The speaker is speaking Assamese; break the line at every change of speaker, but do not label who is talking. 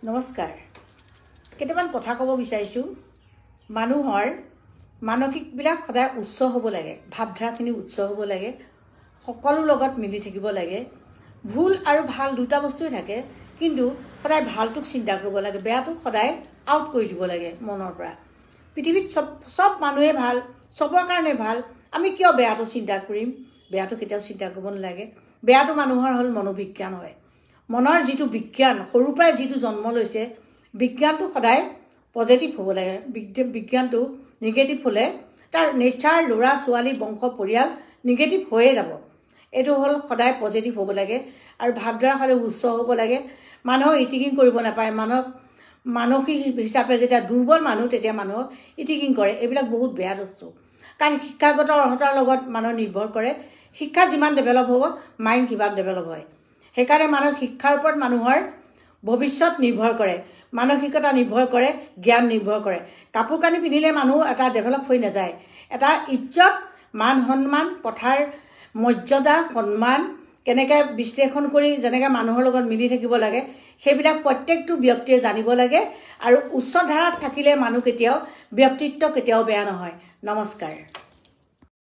নমস্কাৰ কেইটামান কথা ক'ব বিচাৰিছো মানুহৰ মানসিকবিলাক সদায় উচ্চ হ'ব লাগে ভাবধাৰাখিনি উচ্চ হ'ব লাগে সকলো লগত মিলি থাকিব লাগে ভুল আৰু ভাল দুটা বস্তুই থাকে কিন্তু সদায় ভালটোক চিন্তা কৰিব লাগে বেয়াটোক সদায় আউট কৰি দিব লাগে মনৰ পৰা পৃথিৱীত সব মানুহে ভাল সবৰ কাৰণে ভাল আমি কিয় বেয়াটো চিন্তা কৰিম বেয়াটো কেতিয়াও চিন্তা কৰিব নালাগে বেয়াটো মানুহৰ হ'ল মনোবিজ্ঞান হয় মনৰ যিটো বিজ্ঞান সৰুৰ পৰাই যিটো জন্ম লৈছে বিজ্ঞানটো সদায় পজিটিভ হ'ব লাগে বিজ্ঞানটো নিগেটিভ হ'লে তাৰ নেচাৰ ল'ৰা ছোৱালী বংশ পৰিয়াল নিগেটিভ হৈয়ে যাব এইটো হ'ল সদায় পজিটিভ হ'ব লাগে আৰু ভাবধাৰা সদায় উচ্চ হ'ব লাগে মানুহক ইটিকিং কৰিব নাপায় মানসিক হিচাপে যেতিয়া দুৰ্বল মানুহ তেতিয়া মানুহক ইটিকিং কৰে এইবিলাক বহুত বেয়া বস্তু কাৰণ শিক্ষাগত অৰ্হতাৰ লগত মানুহ নিৰ্ভৰ কৰে শিক্ষা যিমান ডেভেলপ হ'ব মাইণ্ড সিমান ডেভেলপ হয় সেইকাৰণে মানুহ শিক্ষাৰ ওপৰত মানুহৰ ভৱিষ্যত নিৰ্ভৰ কৰে মানসিকতা নিৰ্ভৰ কৰে জ্ঞান নিৰ্ভৰ কৰে কাপোৰ কানি পিন্ধিলে মানুহ এটা ডেভেলপ হৈ নাযায় এটা ইজ্জত মান সন্মান কথাৰ মৰ্যাদা সন্মান কেনেকৈ বিশ্লেষণ কৰি যেনেকৈ মানুহৰ লগত মিলি থাকিব লাগে সেইবিলাক প্ৰত্যেকটো ব্যক্তিয়ে জানিব লাগে আৰু উচ্চ ধাৰাত থাকিলে মানুহ কেতিয়াও ব্যক্তিত্ব কেতিয়াও বেয়া নহয় নমস্কাৰ